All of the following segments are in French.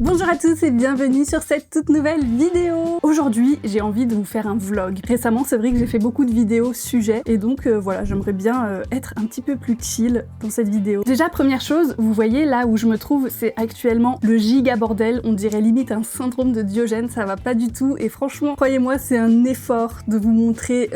Bonjour à tous et bienvenue sur cette toute nouvelle vidéo. Aujourd'hui, j'ai envie de vous faire un vlog. Récemment, c'est vrai que j'ai fait beaucoup de vidéos sujets et donc voilà, j'aimerais bien être un petit peu plus chill dans cette vidéo. Déjà, première chose, vous voyez là où je me trouve, c'est actuellement le giga bordel. On dirait limite un syndrome de Diogène, ça va pas du tout et franchement, croyez-moi, c'est un effort de vous montrer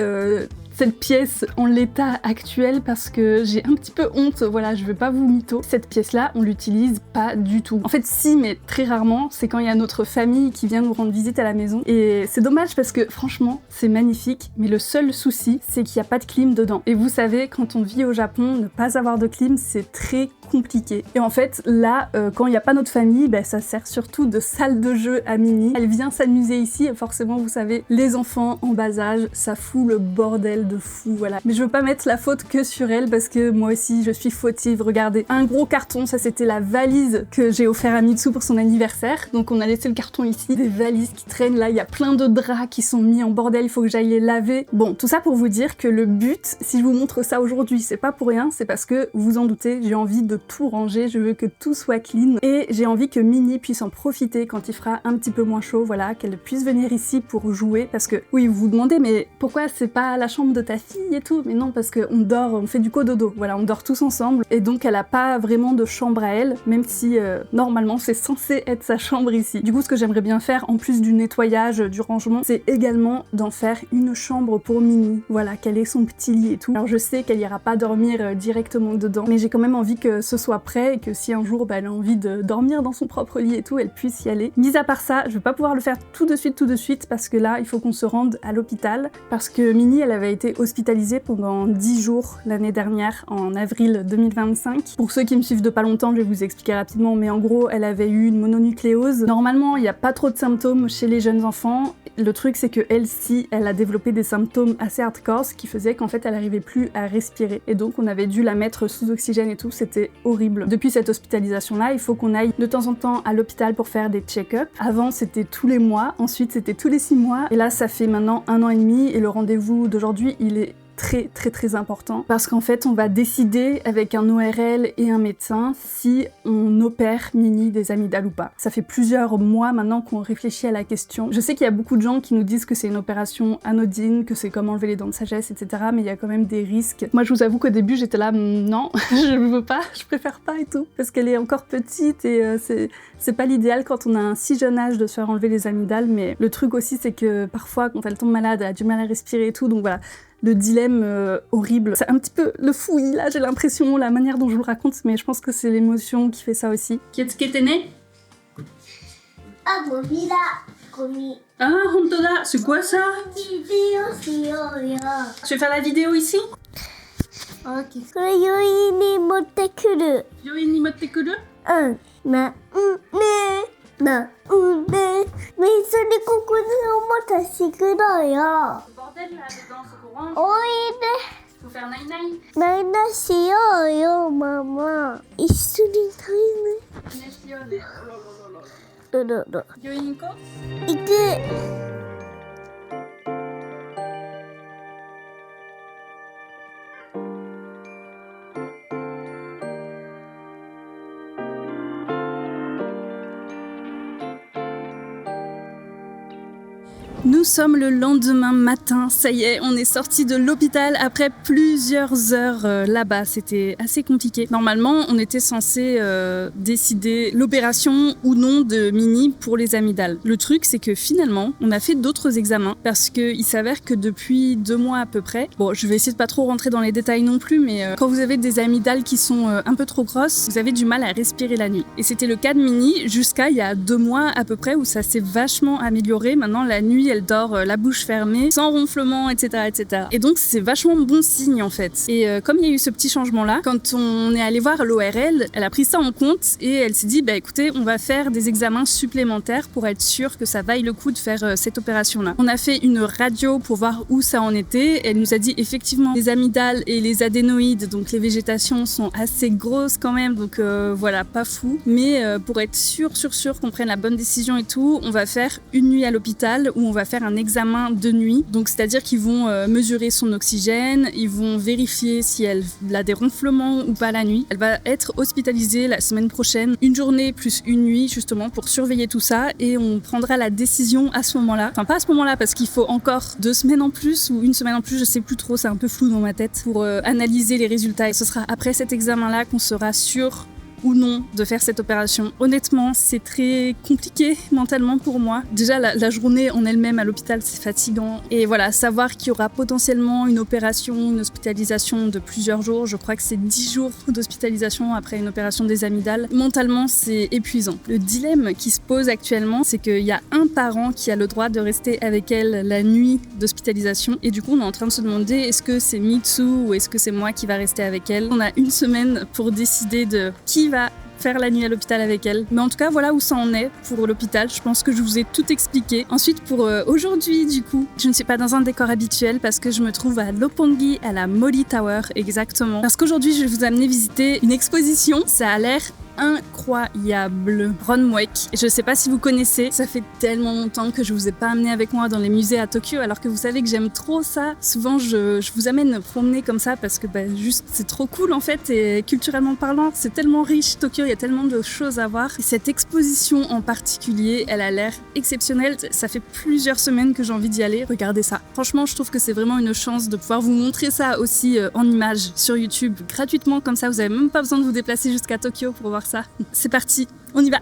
cette pièce en l'état actuel parce que j'ai un petit peu honte, voilà, je veux pas vous mytho. Cette pièce-là, on l'utilise pas du tout. En fait, si, mais très rarement, c'est quand il y a notre famille qui vient nous rendre visite à la maison. Et c'est dommage parce que franchement, c'est magnifique, mais le seul souci, c'est qu'il n'y a pas de clim dedans. Et vous savez, quand on vit au Japon, ne pas avoir de clim, c'est très compliqué. Et en fait, là, quand il n'y a pas notre famille, ça sert surtout de salle de jeu à Minnie. Elle vient s'amuser ici, et forcément, vous savez, les enfants en bas âge, ça fout le bordel de fou, voilà. Mais je veux pas mettre la faute que sur elle parce que moi aussi je suis fautive. Regardez, un gros carton, ça c'était la valise que j'ai offert à Mitsu pour son anniversaire. Donc on a laissé le carton ici, des valises qui traînent là, il y a plein de draps qui sont mis en bordel, il faut que j'aille les laver. Bon, tout ça pour vous dire que le but, si je vous montre ça aujourd'hui, c'est pas pour rien, c'est parce que, vous en doutez, j'ai envie de tout ranger, je veux que tout soit clean et j'ai envie que Minnie puisse en profiter quand il fera un petit peu moins chaud, voilà, qu'elle puisse venir ici pour jouer parce que, oui, vous vous demandez, mais pourquoi c'est pas la chambre de ta fille et tout? Mais non, parce qu'on dort, on fait du cododo, voilà, on dort tous ensemble et donc elle a pas vraiment de chambre à elle, même si normalement c'est censé être sa chambre ici. Du coup, ce que j'aimerais bien faire, en plus du nettoyage, du rangement, c'est également d'en faire une chambre pour Minnie, voilà, qu'elle ait son petit lit et tout. Alors je sais qu'elle ira pas dormir directement dedans, mais j'ai quand même envie que ce soit prêt et que si un jour elle a envie de dormir dans son propre lit et tout, elle puisse y aller. Mis à part ça, je vais pas pouvoir le faire tout de suite parce que là, il faut qu'on se rende à l'hôpital parce que Minnie, elle avait été hospitalisée pendant 10 jours l'année dernière, en avril 2025. Pour ceux qui me suivent de pas longtemps, je vais vous expliquer rapidement, mais en gros, elle avait eu une mononucléose. Normalement, il n'y a pas trop de symptômes chez les jeunes enfants. Le truc, c'est que elle a développé des symptômes assez hardcore, ce qui faisait qu'en fait, elle n'arrivait plus à respirer. Et donc, on avait dû la mettre sous oxygène et tout, c'était horrible. Depuis cette hospitalisation-là, il faut qu'on aille de temps en temps à l'hôpital pour faire des check-up. Avant, c'était tous les mois, ensuite, c'était tous les 6 mois, et là, ça fait maintenant 1 an et demi, et le rendez-vous d'aujourd'hui, il est très important parce qu'en fait on va décider avec un ORL et un médecin si on opère Minnie des amygdales ou pas. Ça fait plusieurs mois maintenant qu'on réfléchit à la question. Je sais qu'il y a beaucoup de gens qui nous disent que c'est une opération anodine, que c'est comme enlever les dents de sagesse, etc. Mais il y a quand même des risques. Moi je vous avoue qu'au début j'étais là, non, je veux pas, je préfère pas et tout. Parce qu'elle est encore petite et c'est pas l'idéal quand on a un si jeune âge de se faire enlever les amygdales, mais le truc aussi c'est que parfois quand elle tombe malade, elle a du mal à respirer et tout, donc voilà. Le dilemme horrible. C'est un petit peu le fouillis là, j'ai l'impression, la manière dont je vous le raconte, mais je pense que c'est l'émotion qui fait ça aussi. Kietsuke t'es né? Ah, gomi da. Gomi. Ah, hontoda, c'est quoi ça? Tu veux faire la vidéo ici? Ok. これ病院に持ってくる。病院に持ってくる？なんで、なんで、水にここでおもたしくだよ。Bordel là dedans, c'est pour ranger. おい Faut faire naï naï. で、ないなしようよ、ママ。一緒にタイム。 Neshiyone. どどど。病院行こう。行く。Nous sommes le lendemain matin, ça y est, on est sorti de l'hôpital après plusieurs heures là-bas, c'était assez compliqué. Normalement, on était censé décider l'opération ou non de Minnie pour les amygdales. Le truc, c'est que finalement, on a fait d'autres examens parce qu'il s'avère que depuis 2 mois à peu près, bon, je vais essayer de pas trop rentrer dans les détails non plus, mais quand vous avez des amygdales qui sont un peu trop grosses, vous avez du mal à respirer la nuit. Et c'était le cas de Minnie jusqu'à il y a 2 mois à peu près où ça s'est vachement amélioré. Maintenant, la nuit, elle dort la bouche fermée, sans ronflement, etc., etc. Et donc c'est vachement bon signe en fait. Et comme il y a eu ce petit changement là, quand on est allé voir l'ORL, elle a pris ça en compte et elle s'est dit bah écoutez, on va faire des examens supplémentaires pour être sûr que ça vaille le coup de faire cette opération là. On a fait une radio pour voir où ça en était. Elle nous a dit effectivement les amygdales et les adénoïdes, donc les végétations sont assez grosses quand même, donc voilà, pas fou. Mais pour être sûr qu'on prenne la bonne décision et tout, on va faire une nuit à l'hôpital où on va va faire un examen de nuit. Donc c'est-à-dire qu'ils vont mesurer son oxygène, ils vont vérifier si elle a des ronflements ou pas la nuit. Elle va être hospitalisée la semaine prochaine, une journée plus une nuit justement pour surveiller tout ça et on prendra la décision à ce moment-là. Enfin pas à ce moment-là parce qu'il faut encore 2 semaines en plus ou 1 semaine en plus, je sais plus trop, c'est un peu flou dans ma tête pour analyser les résultats. Et ce sera après cet examen-là qu'on sera sûr ou non de faire cette opération. Honnêtement, c'est très compliqué mentalement pour moi. Déjà, la journée en elle-même à l'hôpital, c'est fatigant. Et voilà, savoir qu'il y aura potentiellement une opération, une hospitalisation de plusieurs jours, je crois que c'est 10 jours d'hospitalisation après une opération des amygdales. Mentalement, c'est épuisant. Le dilemme qui se pose actuellement, c'est qu'il y a un parent qui a le droit de rester avec elle la nuit d'hospitalisation. Et du coup, on est en train de se demander, est-ce que c'est Mitsu ou est-ce que c'est moi qui va rester avec elle? On a 1 semaine pour décider de qui va faire la nuit à l'hôpital avec elle. Mais en tout cas, voilà où ça en est pour l'hôpital. Je pense que je vous ai tout expliqué. Ensuite, pour aujourd'hui, du coup, je ne suis pas dans un décor habituel parce que je me trouve à Roppongi, à la Molly Tower, exactement. Parce qu'aujourd'hui, je vais vous amener visiter une exposition. Ça a l'air incroyable. Ronmuek. Je sais pas si vous connaissez, ça fait tellement longtemps que je vous ai pas amené avec moi dans les musées à Tokyo, alors que vous savez que j'aime trop ça. Souvent, je vous amène promener comme ça parce que juste c'est trop cool en fait, et culturellement parlant, c'est tellement riche Tokyo, il y a tellement de choses à voir. Et cette exposition en particulier, elle a l'air exceptionnelle. Ça fait plusieurs semaines que j'ai envie d'y aller. Regardez ça. Franchement, je trouve que c'est vraiment une chance de pouvoir vous montrer ça aussi en images sur YouTube gratuitement comme ça. Vous avez même pas besoin de vous déplacer jusqu'à Tokyo pour voir ça. C'est parti, on y va!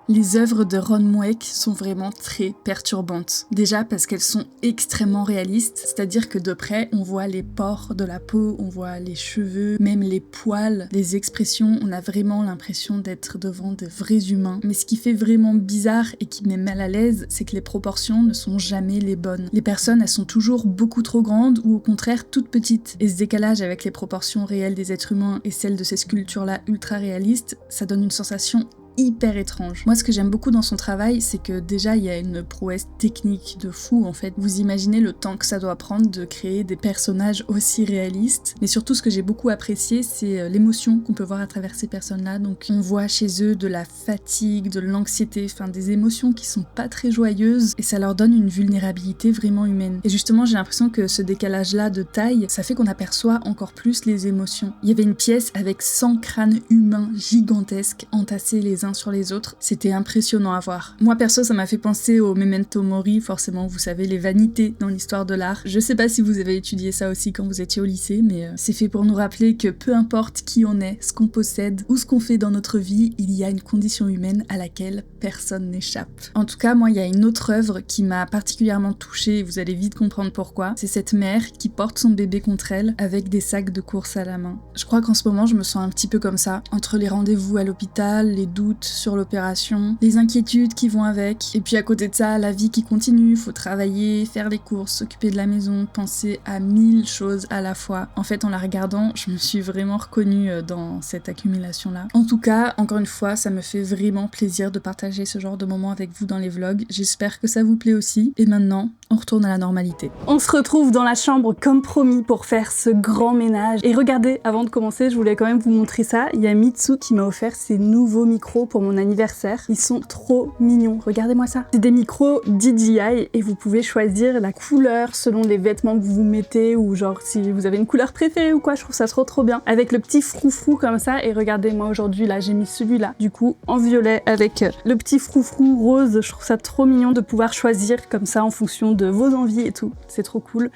Les œuvres de Ronmuek sont vraiment très perturbantes. Déjà parce qu'elles sont extrêmement réalistes, c'est-à-dire que de près, on voit les pores de la peau, on voit les cheveux, même les poils, les expressions, on a vraiment l'impression d'être devant des vrais humains. Mais ce qui fait vraiment bizarre et qui met mal à l'aise, c'est que les proportions ne sont jamais les bonnes. Les personnes, elles sont toujours beaucoup trop grandes ou au contraire toutes petites. Et ce décalage avec les proportions réelles des êtres humains et celles de ces sculptures-là ultra réalistes, ça donne une sensation hyper étrange. Moi, ce que j'aime beaucoup dans son travail, c'est que déjà, il y a une prouesse technique de fou, en fait. Vous imaginez le temps que ça doit prendre de créer des personnages aussi réalistes. Mais surtout, ce que j'ai beaucoup apprécié, c'est l'émotion qu'on peut voir à travers ces personnes-là. Donc, on voit chez eux de la fatigue, de l'anxiété, enfin, des émotions qui sont pas très joyeuses. Et ça leur donne une vulnérabilité vraiment humaine. Et justement, j'ai l'impression que ce décalage-là de taille, ça fait qu'on aperçoit encore plus les émotions. Il y avait une pièce avec 100 crânes humains gigantesques entassés les uns sur les autres, c'était impressionnant à voir. Moi perso, ça m'a fait penser au Memento Mori, forcément, vous savez, les vanités dans l'histoire de l'art. Je sais pas si vous avez étudié ça aussi quand vous étiez au lycée, mais c'est fait pour nous rappeler que peu importe qui on est, ce qu'on possède ou ce qu'on fait dans notre vie, il y a une condition humaine à laquelle personne n'échappe. En tout cas, moi, il y a une autre œuvre qui m'a particulièrement touchée, et vous allez vite comprendre pourquoi. C'est cette mère qui porte son bébé contre elle avec des sacs de course à la main. Je crois qu'en ce moment, je me sens un petit peu comme ça, entre les rendez-vous à l'hôpital, les doutes sur l'opération, les inquiétudes qui vont avec, et puis à côté de ça, la vie qui continue, faut travailler, faire les courses, s'occuper de la maison, penser à 1000 choses à la fois. En fait, en la regardant, je me suis vraiment reconnue dans cette accumulation-là. En tout cas, encore une fois, ça me fait vraiment plaisir de partager ce genre de moments avec vous dans les vlogs. J'espère que ça vous plaît aussi. Et maintenant, on retourne à la normalité. On se retrouve dans la chambre comme promis pour faire ce grand ménage. Et regardez, avant de commencer, je voulais quand même vous montrer ça. Il y a Mitsu qui m'a offert ses nouveaux micros pour mon anniversaire. Ils sont trop mignons, regardez-moi ça. C'est des micros DJI et vous pouvez choisir la couleur selon les vêtements que vous mettez ou genre si vous avez une couleur préférée ou quoi, je trouve ça trop bien. Avec le petit froufrou comme ça et regardez, moi aujourd'hui là j'ai mis celui-là, du coup en violet avec le petit froufrou rose. Je trouve ça trop mignon de pouvoir choisir comme ça en fonction de vos envies et tout, c'est trop cool.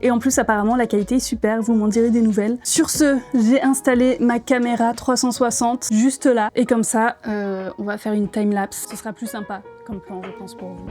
Et en plus, apparemment, la qualité est super, vous m'en direz des nouvelles. Sur ce, j'ai installé ma caméra 360 juste là. Et comme ça, on va faire une time-lapse. Ce sera plus sympa comme plan, je pense, pour vous.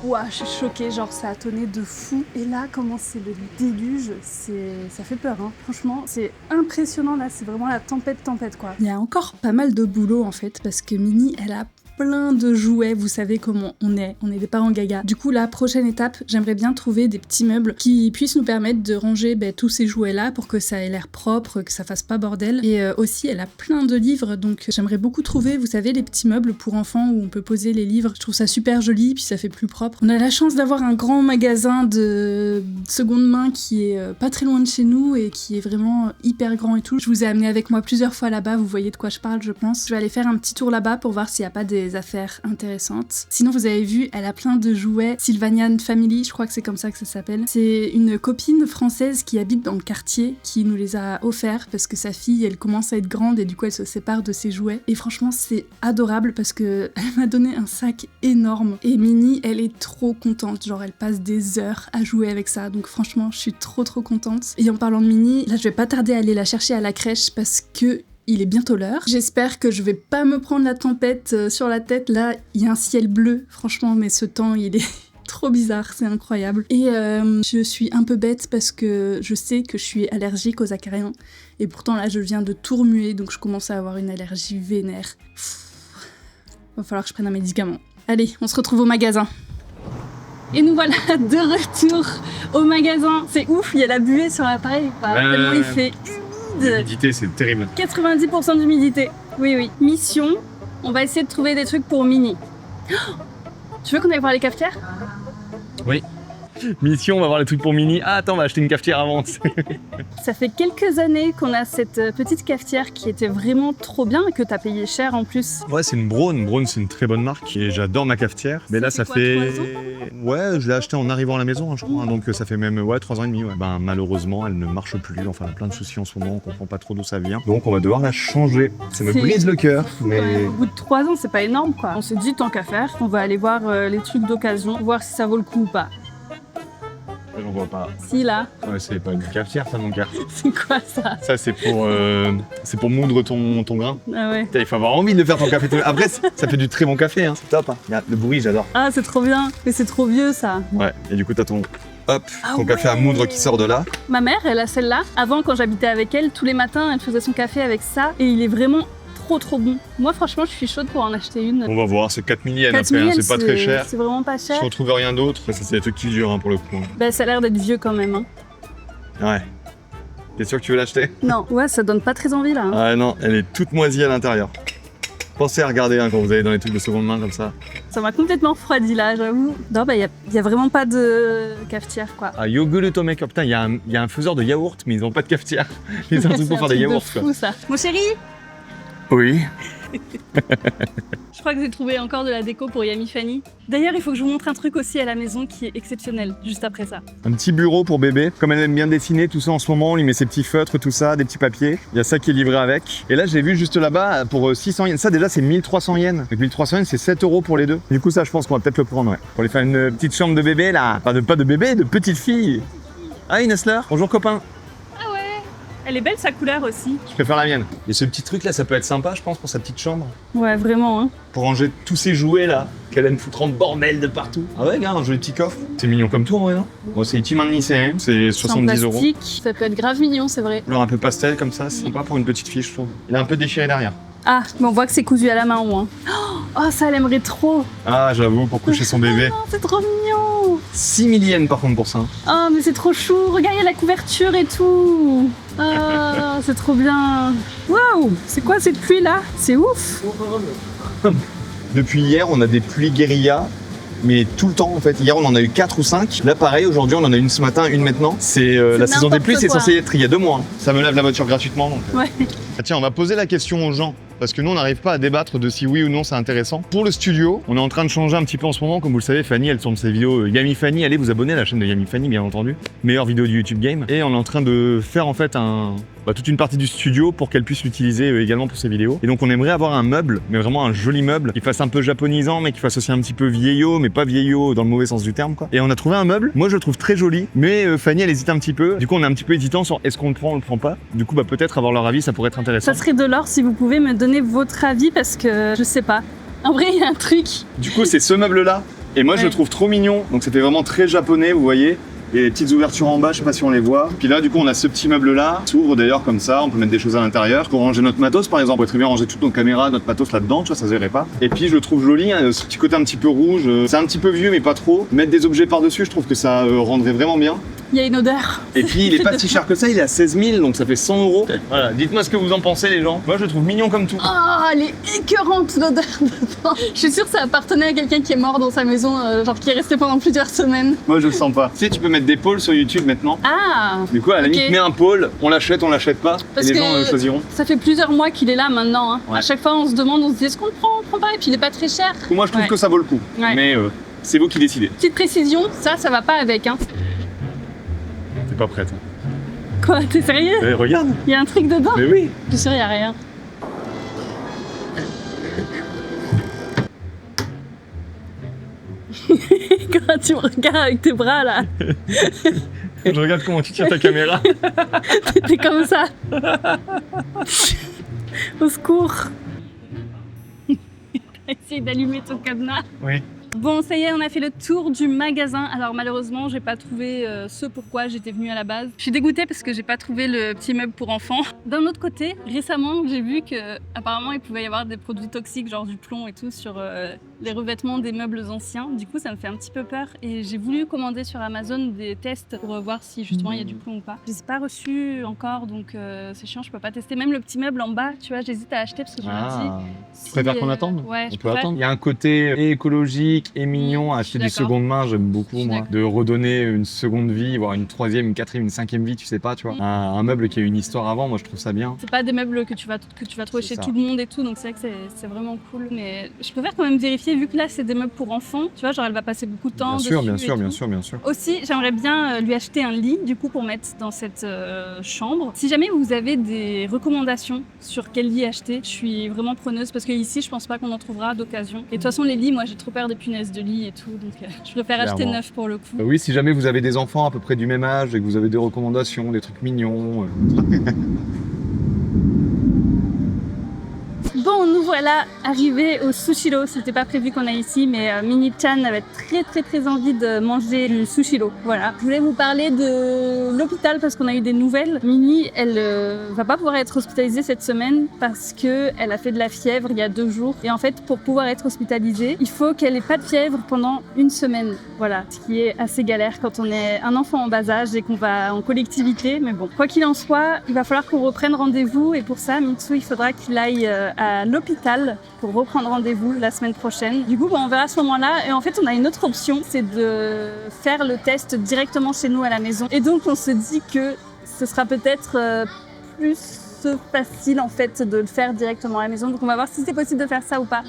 Ouah, je suis choquée, genre ça a tonné de fou. Et là, comment c'est le déluge, ça fait peur, hein. Franchement, c'est impressionnant là, c'est vraiment la tempête quoi. Il y a encore pas mal de boulot en fait, parce que Minnie, elle a plein de jouets, vous savez comment on est des parents gaga. Du coup, la prochaine étape, j'aimerais bien trouver des petits meubles qui puissent nous permettre de ranger tous ces jouets-là pour que ça ait l'air propre, que ça fasse pas bordel. Et aussi, elle a plein de livres, donc j'aimerais beaucoup trouver, vous savez, les petits meubles pour enfants où on peut poser les livres. Je trouve ça super joli, puis ça fait plus propre. On a la chance d'avoir un grand magasin de seconde main qui est pas très loin de chez nous et qui est vraiment hyper grand et tout. Je vous ai amené avec moi plusieurs fois là-bas, vous voyez de quoi je parle, je pense. Je vais aller faire un petit tour là-bas pour voir s'il n'y a pas des affaires intéressantes. Sinon, vous avez vu, elle a plein de jouets. Sylvanian Family, je crois que c'est comme ça que ça s'appelle. C'est une copine française qui habite dans le quartier qui nous les a offerts parce que sa fille, elle commence à être grande et du coup, elle se sépare de ses jouets. Et franchement, c'est adorable parce que elle m'a donné un sac énorme. Et Minnie, elle est trop contente. Genre, elle passe des heures à jouer avec ça. Donc franchement, je suis trop contente. Et en parlant de Minnie, là, je vais pas tarder à aller la chercher à la crèche parce que il est bientôt l'heure. J'espère que je vais pas me prendre la tempête sur la tête. Là, il y a un ciel bleu. Franchement, mais ce temps, il est trop bizarre, c'est incroyable. Et je suis un peu bête parce que je sais que je suis allergique aux acariens. Et pourtant, là, je viens de tout remuer, donc je commence à avoir une allergie vénère. Va falloir que je prenne un médicament. Allez, on se retrouve au magasin. Et nous voilà de retour au magasin. C'est ouf, il y a la buée sur l'appareil. Tellement il fait humide. L'humidité, c'est terrible. 90% d'humidité. Oui. Mission, on va essayer de trouver des trucs pour Minnie. Oh, tu veux qu'on aille voir les cafetières? Oui. Mission, on va voir les trucs pour Minnie. Ah, attends, on va acheter une cafetière avant. Ça fait quelques années qu'on a cette petite cafetière qui était vraiment trop bien et que t'as payé cher en plus. Ouais, c'est une Braun. Braun, c'est une très bonne marque et j'adore ma cafetière. Mais là, ça fait... 3 ans? Ouais, je l'ai acheté en arrivant à la maison, je crois. Donc ça fait même 3 ans et demi. Ouais. Ben, malheureusement, elle ne marche plus. Enfin, elle a plein de soucis en ce moment. On comprend pas trop d'où ça vient. Donc on va devoir la changer. Ça me brise le cœur. Mais au bout de 3 ans, c'est pas énorme quoi. On s'est dit tant qu'à faire, on va aller voir les trucs d'occasion, voir si ça vaut le coup ou pas. j'en vois pas. Si là. Ouais, c'est pas une cafetière ça mon gars. C'est quoi ça? Ça c'est pour moudre ton grain. Ah ouais. Putain, il faut avoir envie de faire ton café. Après ça fait du très bon café hein. C'est top hein. Regarde, le bruit j'adore. Ah c'est trop bien. Mais c'est trop vieux ça. Ouais, et du coup t'as ton café à moudre qui sort de là. Ma mère, elle a celle-là. Avant, quand j'habitais avec elle, tous les matins, elle faisait son café avec ça. Et il est vraiment trop bon. Moi, franchement, je suis chaude pour en acheter une. On va voir, c'est 4 000 yens 4 000 après, hein, c'est pas très cher. C'est vraiment pas cher. Si on trouve rien d'autre, ça c'est des trucs qui durent hein, pour le coup. Bah, ça a l'air d'être vieux quand même. Hein. Ouais. T'es sûr que tu veux l'acheter? Non. Ouais, ça donne pas très envie là. Hein. Ah non, elle est toute moisie à l'intérieur. Pensez à regarder hein, quand vous allez dans les trucs de seconde main comme ça. Ça m'a complètement refroidi là, j'avoue. Non, bah, y a vraiment pas de cafetière quoi. Ah, Yogurt to make up. Putain, il y a un faiseur de yaourt, mais ils ont pas de cafetière. Ils ont un truc pour faire des yaourts quoi. C'est ça. Mon chéri. Oui. Je crois que j'ai trouvé encore de la déco pour Yummy Fanny. D'ailleurs, il faut que je vous montre un truc aussi à la maison qui est exceptionnel, juste après ça. Un petit bureau pour bébé. Comme elle aime bien dessiner, tout ça en ce moment, on lui met ses petits feutres, tout ça, des petits papiers. Il y a ça qui est livré avec. Et là, j'ai vu juste là-bas pour 600 yens. Ça, déjà, c'est 1300 yens. Donc 1300 yens, c'est 7 € pour les deux. Du coup, ça, je pense qu'on va peut-être le prendre, ouais. Pour aller faire une petite chambre de bébé, là. Enfin, pas de bébé, de petite fille. Ah, Nesler. Bonjour, copain. Elle est belle sa couleur aussi. Je préfère la mienne. Et ce petit truc là, ça peut être sympa, je pense, pour sa petite chambre. Ouais, vraiment. Hein. Pour ranger tous ces jouets là, qu'elle aime foutre en bordel de partout. Ah ouais, regarde, un joli petit coffre. C'est mignon comme tout en vrai, non? Bon, c'est Itimandicé, c'est 70 €. Ça peut être grave mignon, c'est vrai. Alors un peu pastel comme ça, c'est sympa pour une petite fille, je trouve. Il est un peu déchiré derrière. Ah, mais on voit que c'est cousu à la main au moins. Oh, ça, elle aimerait trop. Ah, j'avoue, pour coucher son bébé. Oh, c'est trop mignon. 6 000 yens par contre pour ça. Oh, mais c'est trop chou. Regarde, il y a la couverture et tout. Ah, c'est trop bien. Waouh, c'est quoi cette pluie là? C'est ouf. Depuis hier, on a des pluies guérilla. Mais tout le temps en fait. Hier on en a eu 4 ou 5. Là pareil, aujourd'hui on en a une ce matin, une maintenant. C'est la saison des pluies, c'est censé être il y a 2 mois. Hein. Ça me lave la voiture gratuitement. Donc, Ouais. Ah, tiens, on va poser la question aux gens. Parce que nous on n'arrive pas à débattre de si oui ou non c'est intéressant. Pour le studio, on est en train de changer un petit peu en ce moment. Comme vous le savez, Fanny elle tourne ses vidéos Yummy Fanny. Allez vous abonner à la chaîne de Yummy Fanny bien entendu. Meilleure vidéo du YouTube Game. Et on est en train de faire en fait toute une partie du studio pour qu'elle puisse l'utiliser également pour ses vidéos. Et donc on aimerait avoir un meuble, mais vraiment un joli meuble, qui fasse un peu japonisant, mais qui fasse aussi un petit peu vieillot, mais pas vieillot dans le mauvais sens du terme quoi. Et on a trouvé un meuble, moi je le trouve très joli, mais Fanny elle hésite un petit peu. Du coup on est un petit peu hésitant sur est-ce qu'on le prend ou on le prend pas. Du coup peut-être avoir leur avis, ça pourrait être intéressant. Ça serait de l'or si vous pouvez me donner votre avis parce que je sais pas. En vrai il y a un truc. Du coup c'est ce meuble là, et moi je le trouve trop mignon, donc ça fait vraiment très japonais, vous voyez. Il y a des petites ouvertures en bas, je sais pas si on les voit. Puis là, du coup, on a ce petit meuble-là, qui s'ouvre d'ailleurs comme ça, on peut mettre des choses à l'intérieur. Pour ranger notre matos, par exemple, on pourrait très bien ranger toutes nos caméras, notre matos là-dedans, tu vois, ça se verrait pas. Et puis, je le trouve joli, hein, ce petit côté un petit peu rouge, c'est un petit peu vieux, mais pas trop. Mettre des objets par-dessus, je trouve que ça rendrait vraiment bien. Il y a une odeur. Et puis, il est pas si cher que ça, il est à 16 000, donc ça fait 100 €. Voilà, dites-moi ce que vous en pensez, les gens. Moi, je le trouve mignon comme tout. Oh, elle est écœurante l'odeur dedans. Je suis sûre que ça appartenait à quelqu'un qui est mort dans sa maison, genre qui est resté pendant plusieurs semaines. Moi, je le sens pas. Tu sais, tu peux mettre des pôles sur YouTube maintenant. Ah. Du coup, à la ok. limite, mets un pôle, on l'achète pas, Parce et les que gens choisiront. Ça fait plusieurs mois qu'il est là maintenant. Hein. Ouais. À chaque fois, on se demande, on se dit est-ce qu'on le prend, on le prend pas, et puis il est pas très cher. Moi, je trouve Ouais. que ça vaut le coup. Ouais. Mais c'est vous qui décidez. Petite précision, ça va pas avec. Hein. T'es pas prête. Quoi, t'es sérieux? Mais regarde. Il y a un truc dedans? Mais oui. Je suis sûre, il y a rien. Quand tu me regardes avec tes bras là, Je regarde comment tu tiens ta caméra. t'es comme ça. Au secours. T'as essayé d'allumer ton cadenas. Oui. Bon, ça y est, on a fait le tour du magasin. Alors malheureusement, j'ai pas trouvé ce pourquoi j'étais venue à la base. Je suis dégoûtée parce que j'ai pas trouvé le petit meuble pour enfants. D'un autre côté, récemment, j'ai vu que apparemment il pouvait y avoir des produits toxiques, genre du plomb et tout, sur les revêtements des meubles anciens. Du coup, ça me fait un petit peu peur et j'ai voulu commander sur Amazon des tests pour voir si justement il y a du plomb ou pas. Je les ai pas reçus encore, donc c'est chiant, je peux pas tester. Même le petit meuble en bas, tu vois, j'hésite à acheter parce que je me dis. Si, Tu préfères qu'on attende? Ouais, On je peut préfère. attendre. Il y a un côté écologique et mignon à acheter Je du suis d'accord. seconde main, j'aime Je beaucoup suis moi. d'accord. De redonner une seconde vie, voire une troisième, une quatrième, une cinquième vie, tu sais pas, tu vois. Un meuble qui a une histoire avant, moi je trouve ça bien. C'est pas des meubles que tu vas trouver C'est chez ça. tout le monde et tout, donc c'est vrai que c'est vraiment cool. Mais je préfère quand même vérifier, vu que là c'est des meubles pour enfants, tu vois, genre elle va passer beaucoup de temps Bien sûr, dessus bien et sûr, tout. bien sûr, bien sûr. Aussi, j'aimerais bien lui acheter un lit, du coup, pour mettre dans cette chambre. Si jamais vous avez des recommandations sur quel lit acheter, je suis vraiment preneuse, parce que ici, je pense pas qu'on en trouvera d'occasion. Et de toute façon, les lits, moi, j'ai trop peur des punaises de lit et tout, donc je préfère acheter Clairement. neuf pour le coup. Oui, si jamais vous avez des enfants à peu près du même âge et que vous avez des recommandations, des trucs mignons. Bon, nous voilà arrivés au Sushiro. C'était pas prévu qu'on aille ici, mais Mini-chan avait très envie de manger du Sushiro. Voilà. Je voulais vous parler de l'hôpital parce qu'on a eu des nouvelles. Mini, elle va pas pouvoir être hospitalisée cette semaine parce que elle a fait de la fièvre il y a 2 jours. Et en fait, pour pouvoir être hospitalisée, il faut qu'elle ait pas de fièvre pendant 1 semaine. Voilà. Ce qui est assez galère quand on est un enfant en bas âge et qu'on va en collectivité. Mais bon, quoi qu'il en soit, il va falloir qu'on reprenne rendez-vous. Et pour ça, Mitsu, il faudra qu'il aille à l'hôpital pour reprendre rendez-vous la semaine prochaine. Du coup, on verra à ce moment-là. Et en fait, on a une autre option, c'est de faire le test directement chez nous à la maison. Et donc, on se dit que ce sera peut-être plus facile en fait de le faire directement à la maison. Donc, on va voir si c'est possible de faire ça ou pas.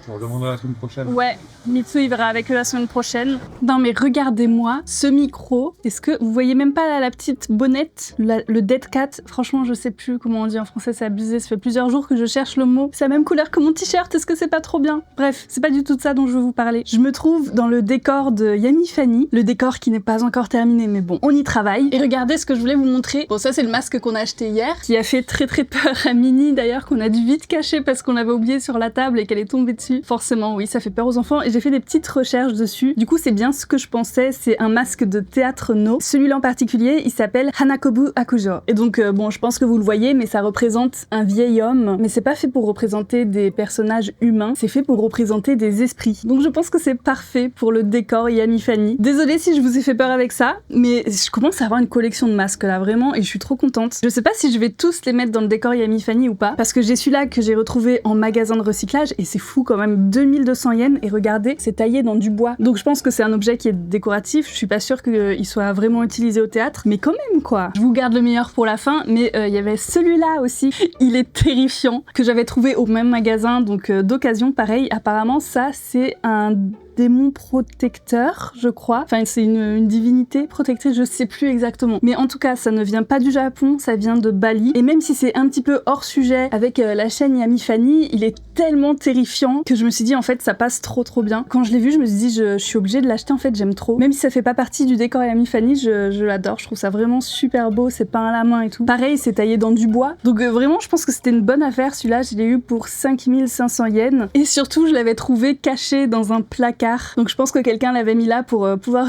Je leur demanderai la semaine prochaine. Ouais, Mitsu il verra avec eux la semaine prochaine. Non mais regardez-moi ce micro. Est-ce que vous voyez même pas là, la petite bonnette, le dead cat? Franchement, je sais plus comment on dit en français, c'est abusé. Ça fait plusieurs jours que je cherche le mot. C'est la même couleur que mon t-shirt. Est-ce que c'est pas trop bien? Bref, c'est pas du tout de ça dont je veux vous parler. Je me trouve dans le décor de Yami Fanny, le décor qui n'est pas encore terminé, mais bon, on y travaille. Et regardez ce que je voulais vous montrer. Bon, ça c'est le masque qu'on a acheté hier, qui a fait très peur à Mini d'ailleurs, qu'on a dû vite cacher parce qu'on l'avait oublié sur la table et qu'elle est tombée dessus. Forcément, oui, ça fait peur aux enfants et j'ai fait des petites recherches dessus. Du coup, c'est bien ce que je pensais, c'est un masque de théâtre No. Celui-là en particulier, il s'appelle Hanakobu Akujo. Et donc, bon, je pense que vous le voyez, mais ça représente un vieil homme. Mais c'est pas fait pour représenter des personnages humains, c'est fait pour représenter des esprits. Donc je pense que c'est parfait pour le décor Yami Fanny. Désolée si je vous ai fait peur avec ça, mais je commence à avoir une collection de masques là, vraiment, et je suis trop contente. Je sais pas si je vais tous les mettre dans le décor Yami Fanny ou pas, parce que j'ai celui-là que j'ai retrouvé en magasin de recyclage, et c'est fou quand même, 2200 yens, et regardez, c'est taillé dans du bois. Donc je pense que c'est un objet qui est décoratif, je suis pas sûre qu'il soit vraiment utilisé au théâtre, mais quand même quoi. Je vous garde le meilleur pour la fin, mais il y avait celui-là aussi, il est terrifiant, que j'avais trouvé au même magasin, donc d'occasion pareil. Apparemment ça c'est un démon protecteur, je crois. Enfin, c'est une divinité protectrice, je sais plus exactement. Mais en tout cas, ça ne vient pas du Japon, ça vient de Bali. Et même si c'est un petit peu hors sujet avec la chaîne Yami Fanny, il est tellement terrifiant que je me suis dit, en fait, ça passe trop bien. Quand je l'ai vu, je me suis dit, je suis obligée de l'acheter, en fait, j'aime trop. Même si ça fait pas partie du décor Yami Fanny, je l'adore. Je trouve ça vraiment super beau, c'est peint à la main et tout. Pareil, c'est taillé dans du bois. Donc vraiment, je pense que c'était une bonne affaire. Celui-là, je l'ai eu pour 5500 yens. Et surtout, je l'avais trouvé caché dans un placard. Donc je pense que quelqu'un l'avait mis là pour pouvoir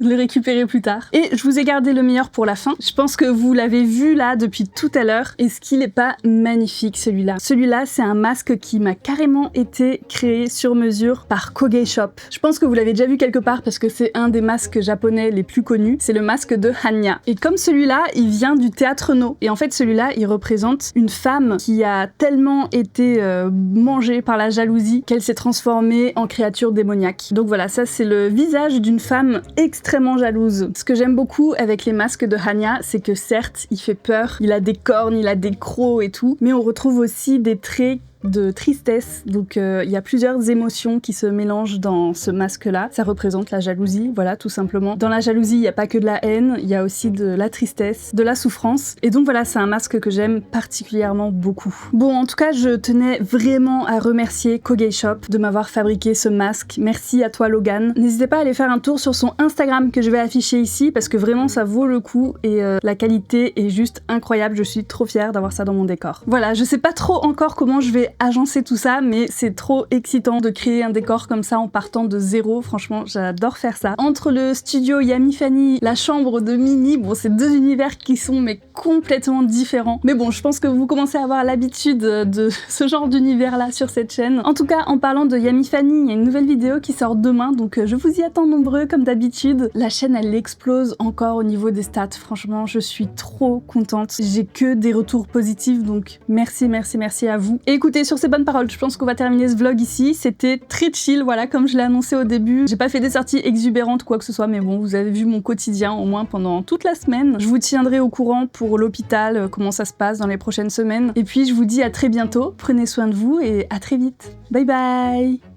le récupérer plus tard. Et je vous ai gardé le meilleur pour la fin. Je pense que vous l'avez vu là depuis tout à l'heure. Est-ce qu'il est pas magnifique celui-là? Celui-là, c'est un masque qui m'a carrément été créé sur mesure par Koge Shop. Je pense que vous l'avez déjà vu quelque part parce que c'est un des masques japonais les plus connus. C'est le masque de Hanya. Et comme celui-là, il vient du théâtre No. Et en fait, celui-là, il représente une femme qui a tellement été mangée par la jalousie qu'elle s'est transformée en créature démoniaque. Donc voilà, ça c'est le visage d'une femme extrêmement jalouse. Ce que j'aime beaucoup avec les masques de Hanya, c'est que certes, il fait peur, il a des cornes, il a des crocs et tout, mais on retrouve aussi des traits de tristesse, donc il y a plusieurs émotions qui se mélangent dans ce masque-là. Ça représente la jalousie, voilà, tout simplement. Dans la jalousie, il n'y a pas que de la haine, il y a aussi de la tristesse, de la souffrance, et donc voilà, c'est un masque que j'aime particulièrement beaucoup. Bon, en tout cas, je tenais vraiment à remercier Koge Shop de m'avoir fabriqué ce masque. Merci à toi, Logan. N'hésitez pas à aller faire un tour sur son Instagram que je vais afficher ici, parce que vraiment, ça vaut le coup, et la qualité est juste incroyable. Je suis trop fière d'avoir ça dans mon décor. Voilà, je sais pas trop encore comment je vais agencer tout ça, mais c'est trop excitant de créer un décor comme ça en partant de zéro. Franchement, j'adore faire ça. Entre le studio Yummy Fanny, la chambre de Minnie, bon, c'est deux univers qui sont mais complètement différents. Mais bon, je pense que vous commencez à avoir l'habitude de ce genre d'univers là sur cette chaîne. En tout cas, en parlant de Yummy Fanny, il y a une nouvelle vidéo qui sort demain, donc je vous y attends nombreux comme d'habitude. La chaîne, elle explose encore au niveau des stats. Franchement, je suis trop contente. J'ai que des retours positifs, donc merci, merci, merci à vous. Et écoutez, sur ces bonnes paroles, je pense qu'on va terminer ce vlog ici. C'était très chill, voilà, comme je l'ai annoncé au début. J'ai pas fait des sorties exubérantes, quoi que ce soit, mais bon, vous avez vu mon quotidien au moins pendant toute la semaine. Je vous tiendrai au courant pour l'hôpital, comment ça se passe dans les prochaines semaines. Et puis, je vous dis à très bientôt. Prenez soin de vous et à très vite. Bye bye!